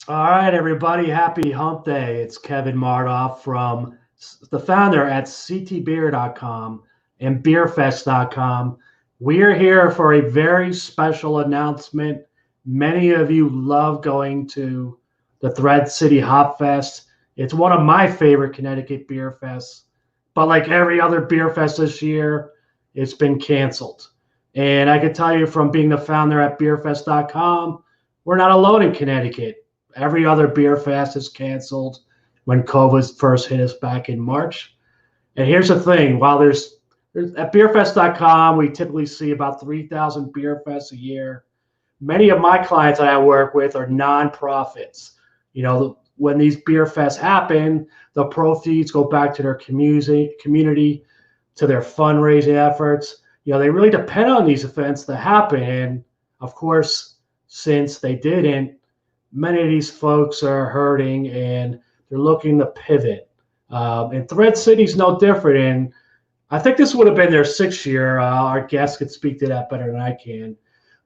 All right, everybody. Happy Hump Day. It's Kevin Mardorf from the founder at CTBeer.com and BeerFest.com. We're here for a very special announcement. Many of you love going to the Thread City Hop Fest. It's one of my favorite Connecticut beer fests. But like every other beer fest this year, it's been canceled. And I can tell you from being the founder at BeerFest.com, we're not alone in Connecticut. Every other beer fest is canceled when COVID first hit us back in March. And here's the thing: while there's at beerfest.com, we typically see about 3,000 beer fests a year. Many of my clients that I work with are nonprofits. When these beer fests happen, the proceeds go back to their community, to their fundraising efforts. They really depend on these events to happen. And of course, since they didn't, many of these folks are hurting and they're looking to pivot. And Thread City's no different. And I think this would have been their sixth year. Our guests could speak to that better than I can.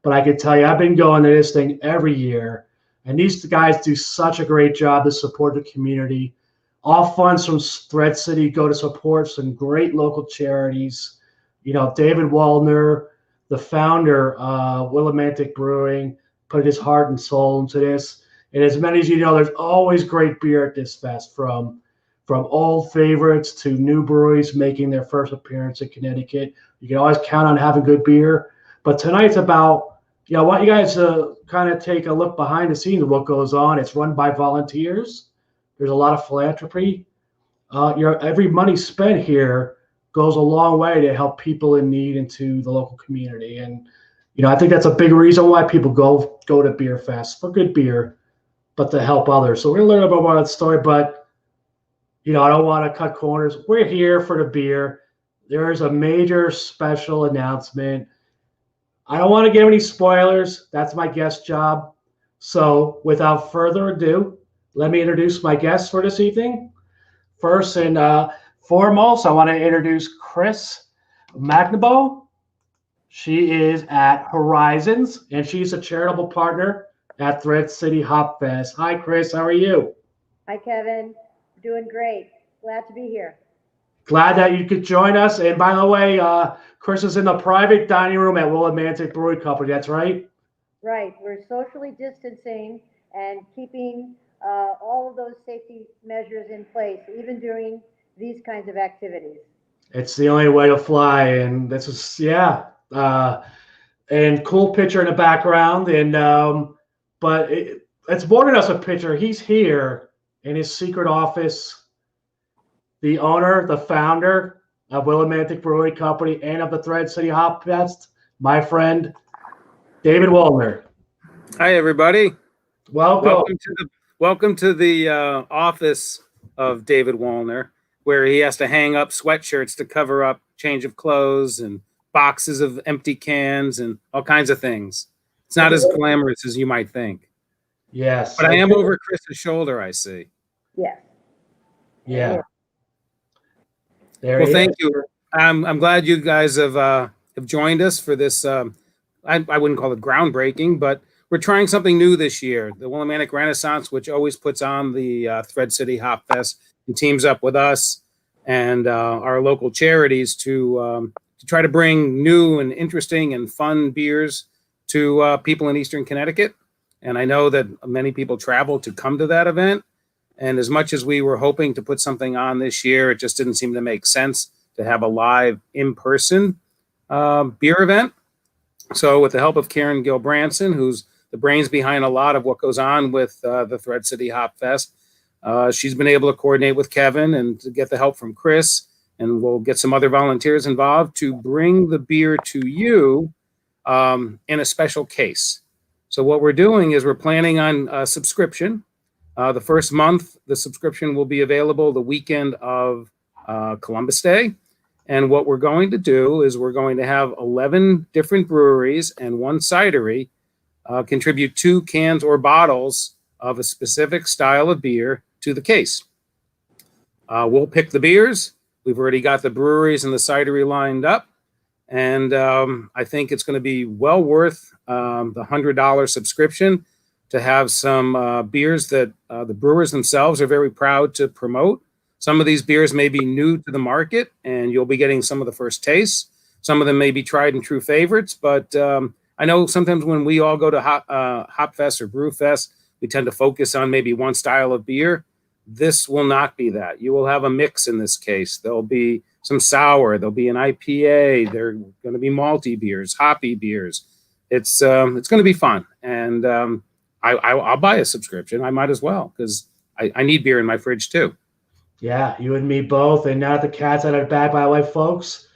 But I can tell you, I've been going to this thing every year. And these guys do such a great job to support the community. All funds from Thread City go to support some great local charities. David Wollner, the founder of Willimantic Brewing, put his heart and soul into this. And as many as you know, there's always great beer at this fest, from old favorites to new breweries making their first appearance in Connecticut. You can always count on having good beer. But tonight's about, I want you guys to kind of take a look behind the scenes of what goes on. It's run by volunteers. There's a lot of philanthropy. Every money spent here goes a long way to help people in need into the local community. And I think that's a big reason why people go to beer fest, for good beer, but to help others. So we're gonna learn about more of that story, but I don't want to cut corners. We're here for the beer. There is a major special announcement. I don't want to give any spoilers. That's my guest job. So without further ado, let me introduce my guests for this evening. First and foremost, I want to introduce Chris McNaboe. She is at Horizons, and she's a charitable partner at Thread City Hop Fest. Hi, Chris. How are you? Hi, Kevin. Doing great. Glad to be here. Glad that you could join us. And by the way, Chris is in the private dining room at Willimantic Brewing Company. That's right? Right. We're socially distancing and keeping all of those safety measures in place, even during these kinds of activities. It's the only way to fly. And this is, and cool picture in the background. And but it's more than just a picture. He's here in his secret office, the owner, the founder of Willimantic Brewing Company and of the Thread City Hop Fest, my friend, David Wollner. Hi, everybody. Welcome. Welcome to the office of David Wollner, where he has to hang up sweatshirts to cover up change of clothes and boxes of empty cans and all kinds of things. It's not as glamorous as you might think. Yes. But I am over Chris's shoulder, I see. Yes. Yeah. Well, thank you. I'm glad you guys have joined us for this. I wouldn't call it groundbreaking, but we're trying something new this year. The Willimantic Renaissance, which always puts on the Thread City Hop Fest, and teams up with us and our local charities to try to bring new and interesting and fun beers to people in Eastern Connecticut. And I know that many people travel to come to that event. And as much as we were hoping to put something on this year, it just didn't seem to make sense to have a live in-person beer event. So with the help of Karen Gilbranson, who's the brains behind a lot of what goes on with the Thread City Hop Fest, she's been able to coordinate with Kevin and to get the help from Chris, and we'll get some other volunteers involved to bring the beer to you in a special case. So what we're doing is we're planning on a subscription. The first month, the subscription will be available the weekend of Columbus Day. And what we're going to do is we're going to have 11 different breweries and one cidery contribute 2 cans or bottles of a specific style of beer to the case. We'll pick the beers. We've already got the breweries and the cidery lined up. And I think it's going to be well worth the $100 subscription. to have some beers that the brewers themselves are very proud to promote. Some of these beers may be new to the market, and you'll be getting some of the first tastes. Some of them may be tried and true favorites, but I know sometimes when we all go to Hop Fest or Brew Fest, we tend to focus on maybe one style of beer. This will not be that. You will have a mix in this case. There'll be some sour. There'll be an IPA. There are going to be malty beers, hoppy beers. It's going to be fun, and I'll buy a subscription. I might as well, because I need beer in my fridge too. Yeah, you and me both. And now the cat's out of the bag, by the way, folks.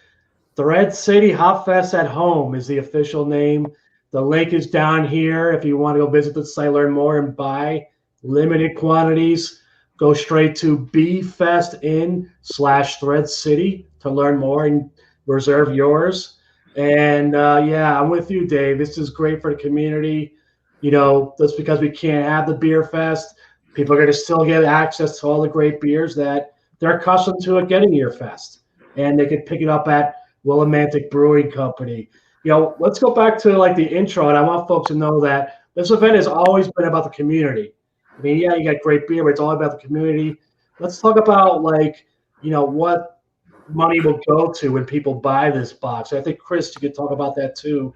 Thread City Hop Fest at Home is the official name. The link is down here if you want to go visit the site, learn more, and buy limited quantities. Go straight to bfestin/Thread City to learn more and reserve yours. And yeah, I'm with you, Dave. This is great for the community. You know, just because we can't have the beer fest, people are going to still get access to all the great beers that they're accustomed to at getting your fest. And they can pick it up at Willimantic Brewing Company. You know, let's go back to like the intro, and I want folks to know that this event has always been about the community. I mean, yeah, you got great beer, but it's all about the community. Let's talk about, like, you know, what money will go to when people buy this box. I think, Chris, you could talk about that too,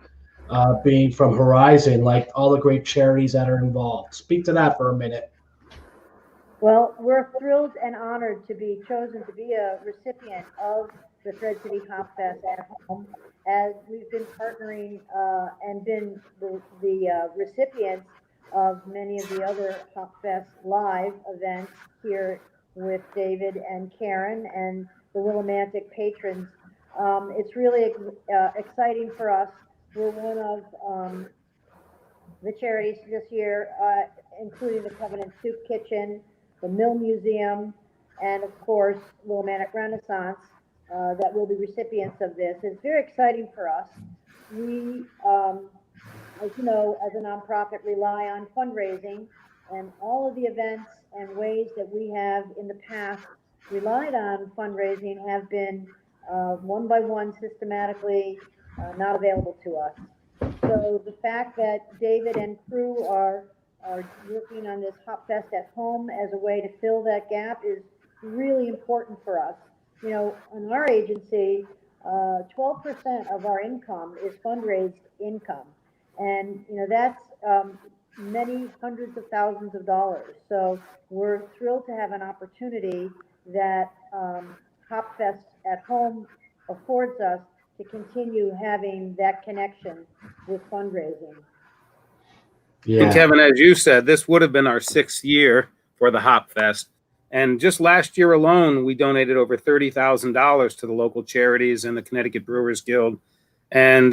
being from Horizon, like all the great charities that are involved. Speak to that for a minute. Well, we're thrilled and honored to be chosen to be a recipient of the Thread City Hop Fest at Home, as we've been partnering and been the recipients of many of the other Hop Fest live events here with David and Karen and the Willimantic patrons. It's really exciting for us. We're one of the charities this year, including the Covenant Soup Kitchen, the Mill Museum, and of course, Willimantic Renaissance, that will be recipients of this. It's very exciting for us. We, as you know, as a nonprofit, rely on fundraising, and all of the events and ways that we have in the past relied on fundraising have been one by one systematically not available to us. So the fact that David and crew are working on this Hop Fest at Home as a way to fill that gap is really important for us. You know, in our agency, 12% of our income is fundraised income. And, you know, that's many hundreds of thousands of dollars. So we're thrilled to have an opportunity that Hop Fest at Home affords us to continue having that connection with fundraising. Yeah. And Kevin, as you said, this would have been our 6th year for the Hop Fest. And just last year alone, we donated over $30,000 to the local charities and the Connecticut Brewers Guild. And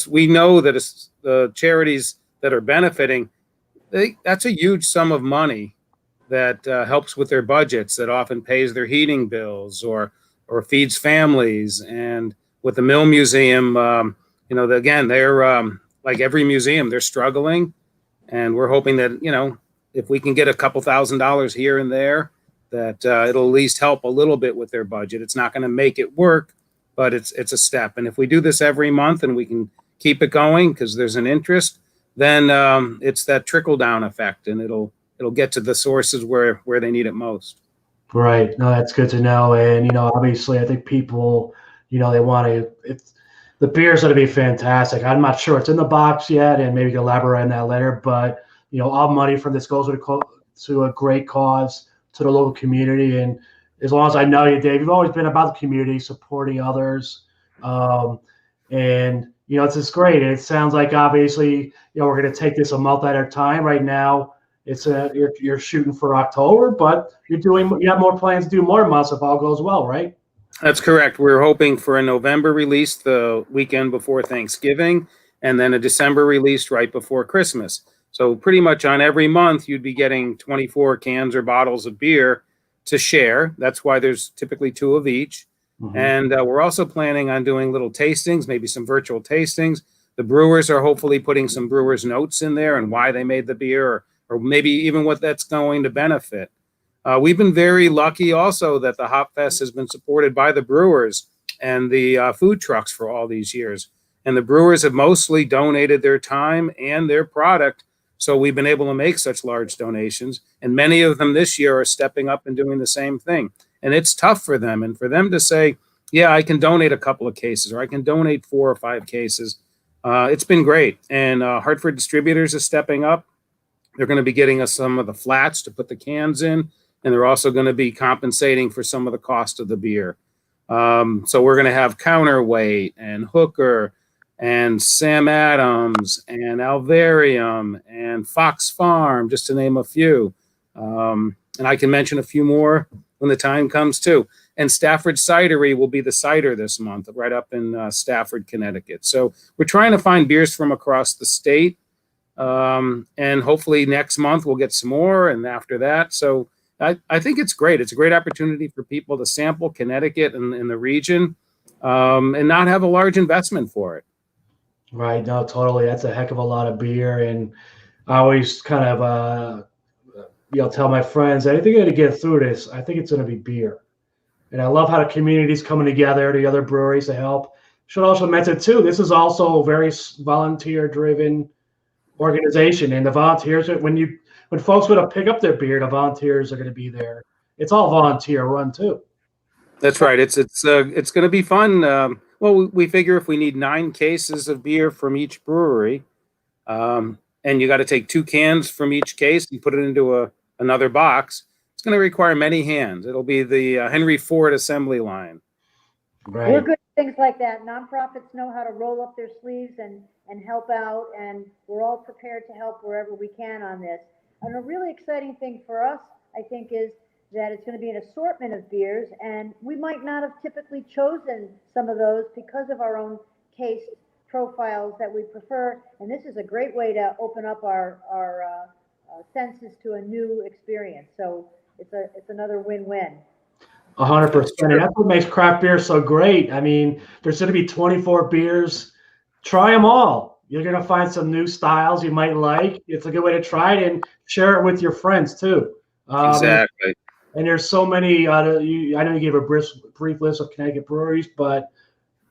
we know that the charities that are benefiting, that's a huge sum of money that helps with their budgets, that often pays their heating bills or feeds families. And with the Mill Museum, you know, again, they're like every museum, they're struggling. And we're hoping that, you know, if we can get a couple $1,000s here and there, that it'll at least help a little bit with their budget. It's not going to make it work, but it's a step. And if we do this every month and we can keep it going because there's an interest, then it's that trickle down effect, and it'll get to the sources where they need it most. Right. No, that's good to know. And, you know, obviously I think people, you know, they want to, the beer's going to be fantastic. I'm not sure it's in the box yet, and maybe you can elaborate on that later, but, you know, all money from this goes to a great cause, to the local community. And as long as I know you, Dave, you've always been about the community, supporting others. And, you know, it's just great. And it sounds like, obviously, you know, we're going to take this a month at a time. Right now, it's you're shooting for October, but you have more plans to do more months if all goes well, right? That's correct. We're hoping for a November release the weekend before Thanksgiving, and then a December release right before Christmas. So pretty much on every month, you'd be getting 24 cans or bottles of beer to share. That's why there's typically 2 of each. Mm-hmm. And we're also planning on doing little tastings, maybe some virtual tastings. The brewers are hopefully putting some brewers' notes in there and why they made the beer, or maybe even what that's going to benefit. We've been very lucky also that the Hop Fest has been supported by the brewers and the food trucks for all these years. And the brewers have mostly donated their time and their product So we've been able to make such large donations, and many of them this year are stepping up and doing the same thing. And it's tough for them, and for them to say, yeah, I can donate a couple of cases, or I can donate 4 or 5 cases. It's been great. And Hartford Distributors is stepping up. They're going to be getting us some of the flats to put the cans in, and they're also going to be compensating for some of the cost of the beer. So we're going to have Counterweight and Hooker and Sam Adams and Alvarium and Fox Farm, just to name a few. And I can mention a few more when the time comes too. And Stafford Cidery will be the cider this month, right up in Stafford, Connecticut. So we're trying to find beers from across the state. And hopefully next month we'll get some more, and after that. So I think it's great. It's a great opportunity for people to sample Connecticut and in the region, and not have a large investment for it. Right. No, totally. That's a heck of a lot of beer. And I always kind of, tell my friends, anything going to get through this, I think it's going to be beer. And I love how the community's coming together, the other breweries to help. Should also mention too, this is also a very volunteer-driven organization, and the volunteers, when folks want to pick up their beer, the volunteers are going to be there. It's all volunteer run too. That's right. It's going to be fun. Well, we figure if we need 9 cases of beer from each brewery, and you got to take 2 cans from each case and put it into another box, it's going to require many hands. It'll be the Henry Ford assembly line. Right. We're good at things like that. Nonprofits know how to roll up their sleeves and help out, and we're all prepared to help wherever we can on this. And a really exciting thing for us, I think, is that it's going to be an assortment of beers, and we might not have typically chosen some of those because of our own taste profiles that we prefer. And this is a great way to open up our senses to a new experience. So it's another win-win. 100%. And that's what makes craft beer so great. I mean, there's going to be 24 beers. Try them all. You're going to find some new styles you might like. It's a good way to try it and share it with your friends too. Exactly. And there's so many. I know you gave a brief list of Connecticut breweries, but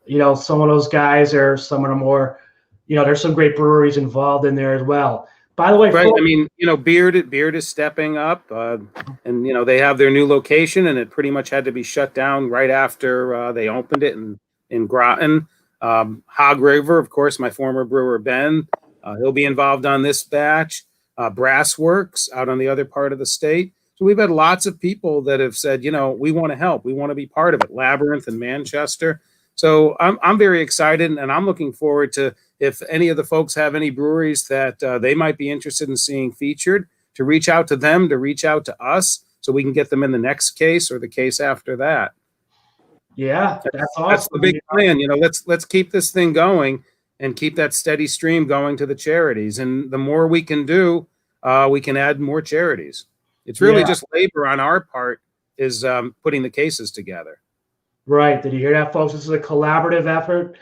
some of those guys are some of the more. There's some great breweries involved in there as well. By the way, right. I mean, Beard is stepping up, and they have their new location, and it pretty much had to be shut down right after they opened it in Groton. Hog River, of course, my former brewer Ben, he'll be involved on this batch. Brassworks out on the other part of the state. So we've had lots of people that have said, we want to help, we want to be part of it. Labyrinth in Manchester. So I'm very excited, and I'm looking forward to, if any of the folks have any breweries that they might be interested in seeing featured, to reach out to them, to reach out to us, so we can get them in the next case or the case after that. Yeah, that's awesome. That's the big plan. Let's keep this thing going and keep that steady stream going to the charities. And the more we can do, we can add more charities. It's really just labor on our part is putting the cases together. Right. Did you hear that, folks? This is a collaborative effort.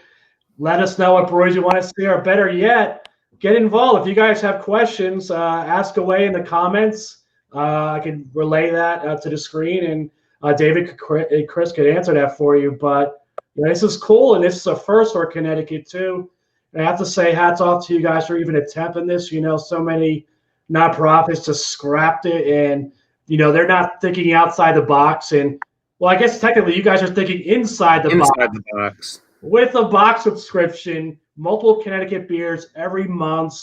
Let us know what breweries you want to see, or better yet, get involved. If you guys have questions, ask away in the comments. I can relay that to the screen, and David and Chris could answer that for you. But this is cool, and this is a first for Connecticut too. And I have to say, hats off to you guys for even attempting this. So many nonprofits just scrapped it, and they're not thinking outside the box. And well, I guess technically you guys are thinking inside the box. With a box subscription, multiple Connecticut beers every month,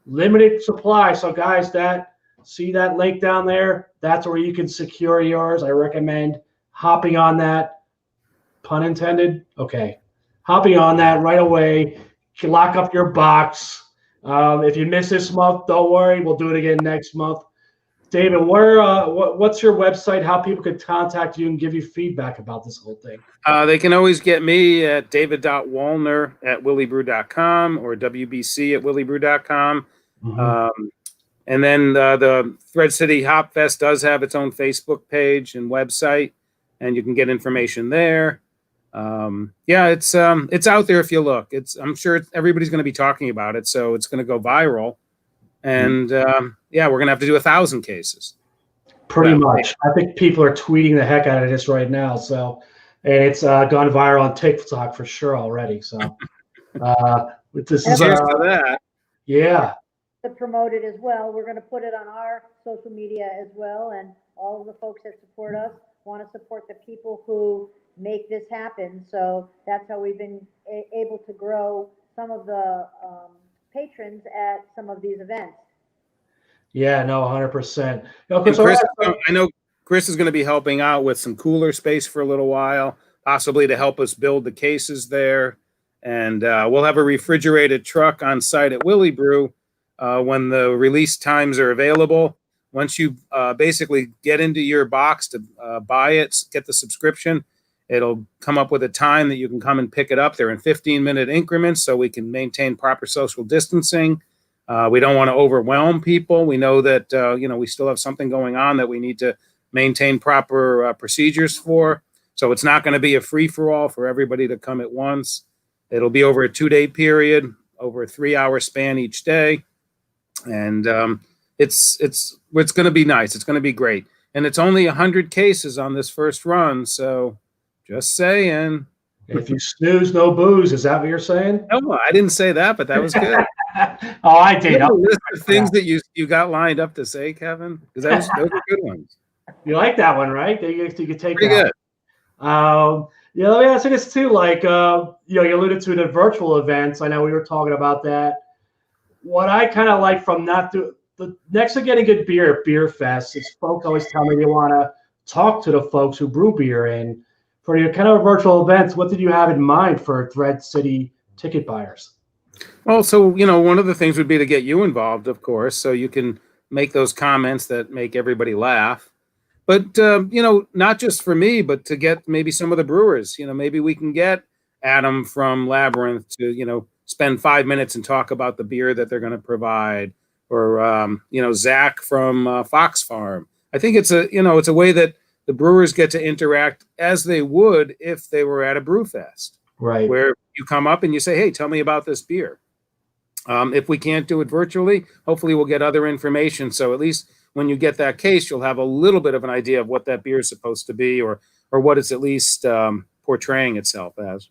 limited supply. So guys, see that link down there? That's where you can secure yours. I recommend hopping on that. Pun intended? Okay. Hopping on that right away. You can lock up your box. If you miss this month, don't worry. We'll do it again next month. David, what's your website? How people could contact you and give you feedback about this whole thing? They can always get me at david.wollner@willybrew.com or wbc@willybrew.com. Mm-hmm. And then the Thread City Hop Fest does have its own Facebook page and website, and you can get information there. It's out there if you look. I'm sure everybody's going to be talking about it, so it's going to go viral. And we're going to have to do 1,000 cases. Pretty much. I think people are tweeting the heck out of this right now. So, and it's gone viral on TikTok for sure already. So, this is that. Yeah. to promote it as well. We're going to put it on our social media as well, and all of the folks that support us want to support the people who make this happen. So that's how we've been able to grow some of the patrons at some of these events. Yeah, no, 100%. And Chris, I know Chris is going to be helping out with some cooler space for a little while, possibly to help us build the cases there. And we'll have a refrigerated truck on site at Willie Brew when the release times are available. Once you basically get into your box to buy it, get the subscription, it'll come up with a time that you can come and pick it up. They're in 15-minute increments, so we can maintain proper social distancing. We don't want to overwhelm people. We know that we still have something going on that we need to maintain proper procedures for. So it's not going to be a free-for-all for everybody to come at once. It'll be over a 2-day period, over a 3-hour span each day, and it's going to be nice. It's going to be great, and it's only 100 cases on this first run. So just saying. If you snooze, no booze. Is that what you're saying? No, I didn't say that, but that was good. Oh, I did. List of things that you got lined up to say, Kevin, because those are good ones. You like that one, right? You could take Pretty that. Good. Let me ask you this too. Like, you alluded to the virtual events. I know we were talking about that. What I kind of like from the next to getting good beer at Beer Fest is folks always tell me they want to talk to the folks who brew beer. And for your kind of virtual events, what did you have in mind for Thread City ticket buyers? Well, so, one of the things would be to get you involved, of course, so you can make those comments that make everybody laugh. But, not just for me, but to get maybe some of the brewers. Maybe we can get Adam from Labyrinth to, spend 5 minutes and talk about the beer that they're going to provide, or, Zach from Fox Farm. I think it's a way that the brewers get to interact as they would if they were at a brew fest, right? Where you come up and you say, hey, tell me about this beer. If we can't do it virtually, hopefully we'll get other information. So at least when you get that case, you'll have a little bit of an idea of what that beer is supposed to be, or what it's at least portraying itself as.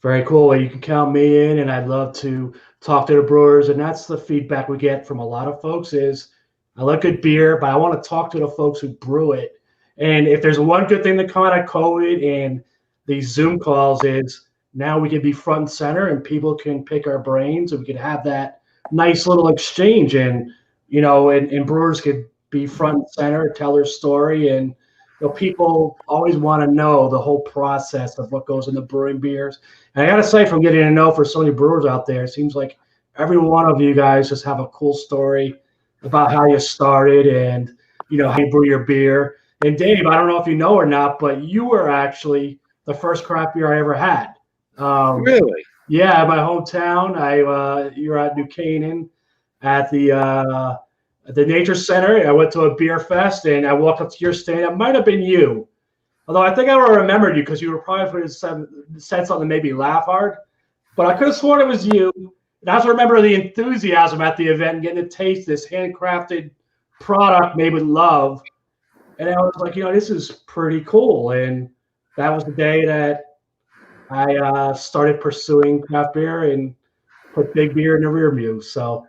Very cool. Well, you can count me in, and I'd love to talk to the brewers. And that's the feedback we get from a lot of folks is, I like good beer, but I want to talk to the folks who brew it. And if there's one good thing that come out of COVID and these Zoom calls is now we can be front and center and people can pick our brains and we can have that nice little exchange. And, and brewers could be front and center, tell their story. And, people always want to know the whole process of what goes into brewing beers. And I got to say, from getting to know for so many brewers out there, it seems like every one of you guys just have a cool story about how you started and, how you brew your beer. And Dave, I don't know if you know or not, but you were actually the first craft beer I ever had. Really? Yeah, in my hometown. You were at New Canaan at the Nature Center. I went to a beer fest and I walked up to your stand. It might have been you, although I think I remembered you because you were probably said something that made me laugh hard. But I could have sworn it was you. And I also remember the enthusiasm at the event and getting to taste this handcrafted product made with love. And I was like, this is pretty cool. And that was the day that I started pursuing craft beer and put big beer in the rear view. So,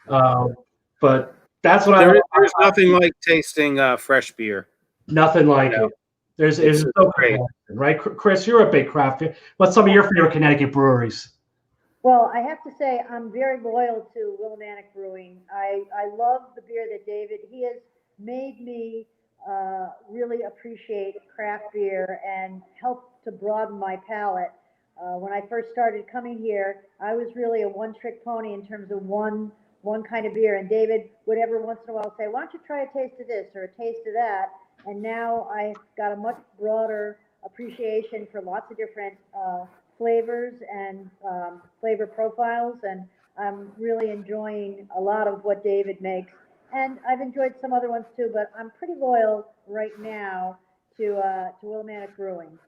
but that's what there's nothing like tasting fresh beer. Nothing like it. There's no great, right? Chris, you're a big craft beer. What's some of your favorite Connecticut breweries? Well, I have to say I'm very loyal to Willimantic Brewing. I love the beer that David, he has made me really appreciate craft beer and help to broaden my palate. When I first started coming here, I was really a one-trick pony in terms of one kind of beer. And David would every once in a while say, why don't you try a taste of this or a taste of that? And now I've got a much broader appreciation for lots of different flavors and flavor profiles. And I'm really enjoying a lot of what David makes. And I've enjoyed some other ones too, but I'm pretty loyal right now to Willimantic Brewing.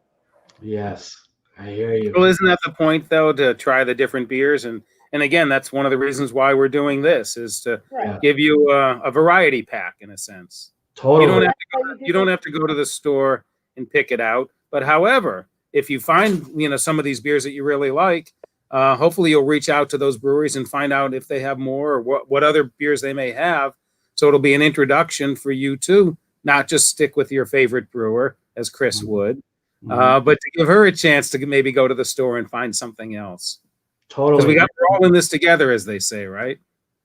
Yes, I hear you. Well, isn't that the point, though, to try the different beers? And again, that's one of the reasons why we're doing this, is to give you a variety pack, in a sense. Totally. You don't have to go to the store and pick it out. But however, if you find some of these beers that you really like, hopefully you'll reach out to those breweries and find out if they have more or what other beers they may have. So it'll be an introduction for you too, not just stick with your favorite brewer as Chris would, but to give her a chance to maybe go to the store and find something else. Totally. Because we're all in this together, as they say, right?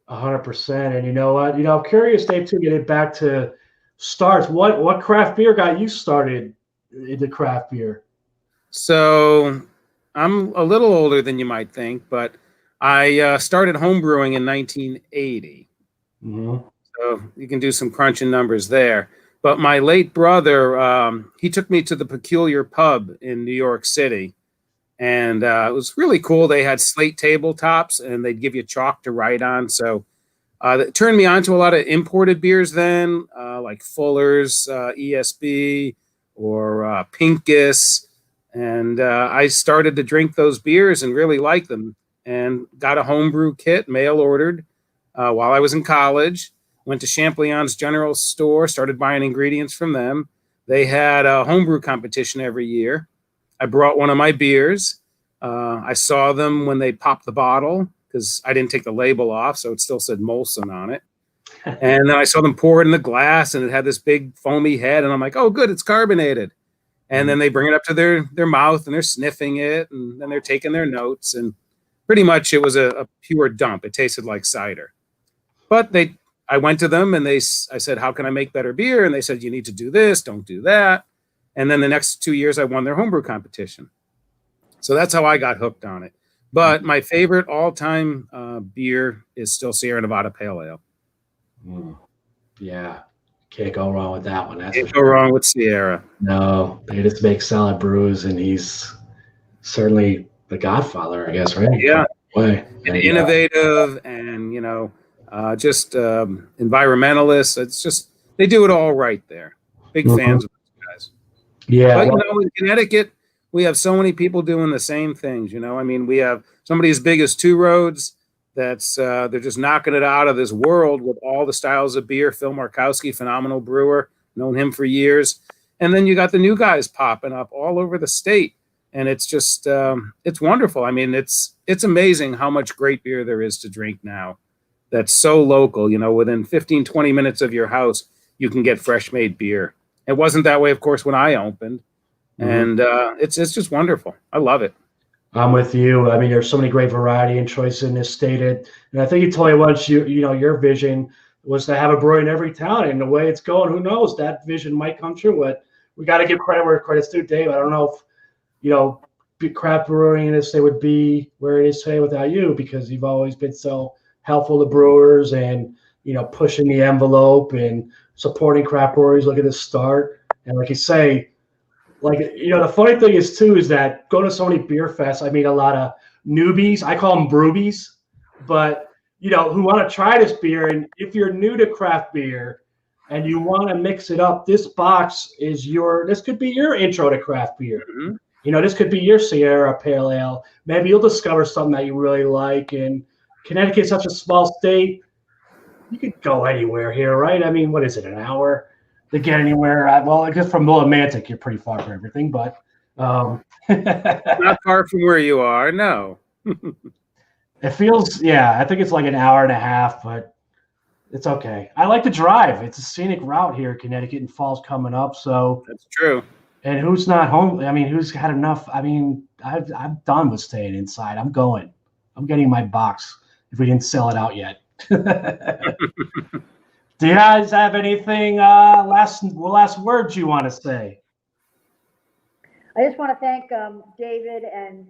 100%. And you know what? I'm curious, Dave, to get it back to starts. What craft beer got you started into craft beer? So I'm a little older than you might think, but I started homebrewing in 1980. So you can do some crunching numbers there. But my late brother, he took me to the Peculiar Pub in New York City. And it was really cool. They had slate tabletops, and they'd give you chalk to write on. So that turned me on to a lot of imported beers then, like Fuller's, ESB, or Pincus. And I started to drink those beers and really like them, and got a homebrew kit, mail ordered, while I was in college. Went to Champlion's General Store, started buying ingredients from them. They had a homebrew competition every year. I brought one of my beers. I saw them when they popped the bottle because I didn't take the label off, so it still said Molson on it. And then I saw them pour it in the glass, and it had this big foamy head, and I'm like, oh, good, it's carbonated. And then they bring it up to their mouth, and they're sniffing it, and then they're taking their notes, and pretty much it was a pure dump. It tasted like cider. But I went to them, and I said, how can I make better beer? And they said, you need to do this, don't do that. And then the next 2 years, I won their homebrew competition. So that's how I got hooked on it. But my favorite all-time beer is still Sierra Nevada Pale Ale. Yeah, can't go wrong with that one. Can't go wrong with Sierra. No, they just make solid brews, and he's certainly the godfather, I guess, right? Yeah. And innovative, and just environmentalists. It's just they do it all right there. Big fans of those guys. Yeah. But in Connecticut, we have so many people doing the same things. We have somebody as big as Two Roads. That's they're just knocking it out of this world with all the styles of beer. Phil Markowski, phenomenal brewer, known him for years. And then you got the new guys popping up all over the state, and it's just it's wonderful. It's amazing how much great beer there is to drink now. That's so local. Within 15, 20 minutes of your house, you can get fresh made beer. It wasn't that way, of course, when I opened, and it's just wonderful. I love it. I'm with you. There's so many great variety and choice in this state. And I think you told me once, your vision was to have a brewery in every town. And the way it's going, who knows? That vision might come true. But we got to give credit where credit's due, Dave. I don't know if, craft brewing in this state would be where it is today without you, because you've always been so helpful to brewers and, pushing the envelope and supporting craft breweries. Look at this start. And like you say, the funny thing is too, is that going to so many beer fests, I meet a lot of newbies. I call them brewbies, but who want to try this beer. And if you're new to craft beer and you want to mix it up, this box is this could be your intro to craft beer. This could be your Sierra Pale Ale. Maybe you'll discover something that you really like. And Connecticut's such a small state. You could go anywhere here, right? What is it, an hour to get anywhere? Well, I guess from Willimantic, you're pretty far from everything, but not far from where you are. No, it feels, I think it's like an hour and a half, but it's okay. I like to drive. It's a scenic route here in Connecticut, and fall's coming up, so that's true. And who's not home? Who's had enough? I'm done with staying inside. I'm getting my box if we didn't sell it out yet. Do you guys have anything last words you want to say? I just want to thank David and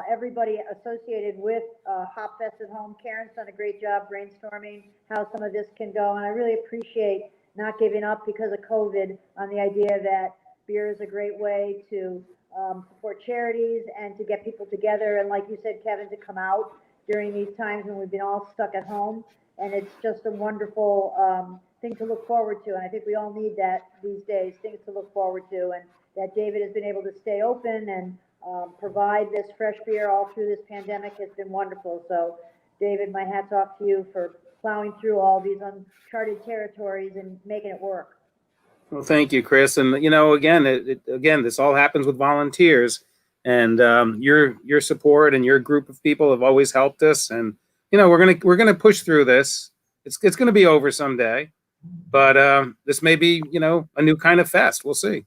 everybody associated with HopFest at Home. Karen's done a great job brainstorming how some of this can go, and I really appreciate not giving up because of COVID on the idea that beer is a great way to support charities and to get people together, and like you said, Kevin, to come out during these times when we've been all stuck at home. And it's just a wonderful thing to look forward to. And I think we all need that these days, things to look forward to. And that David has been able to stay open and provide this fresh beer all through this pandemic has been wonderful. So, David, my hat's off to you for plowing through all these uncharted territories and making it work. Well, thank you, Chris. And, again, this all happens with volunteers. And your support and your group of people have always helped us. And we're gonna push through this. It's gonna be over someday, but this may be a new kind of fest. We'll see.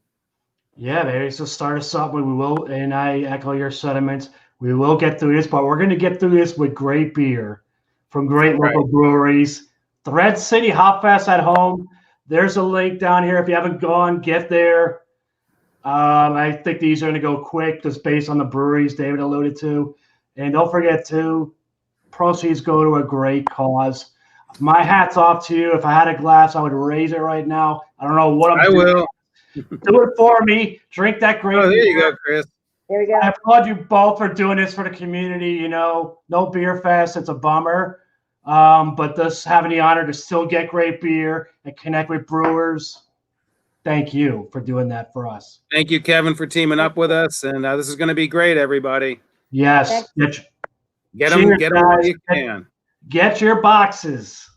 Yeah, maybe so start us up. We will, and I echo your sentiments. We will get through this, but we're going to get through this with great beer from great local breweries. Thread City Hop Fest at home. There's a link down here. If you haven't gone, get there. I think these are going to go quick just based on the breweries David alluded to. And don't forget to proceeds go to a great cause. My hat's off to you. If I had a glass, I would raise it right now. I don't know what I'm doing. I will. Do it for me. Drink that great beer. There you go, Chris. There we go. I applaud you both for doing this for the community. No beer fest. It's a bummer. But just having the honor to still get great beer and connect with brewers. Thank you for doing that for us. Thank you, Kevin, for teaming up with us. And this is going to be great, everybody. Yes. Get them while you can. Get your boxes.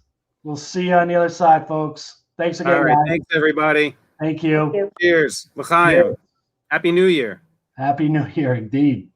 We'll see you on the other side, folks. Thanks again. All right. Guys. Thanks, everybody. Thank you. Thank you. Cheers. L'chaim. Happy New Year. Happy New Year, indeed.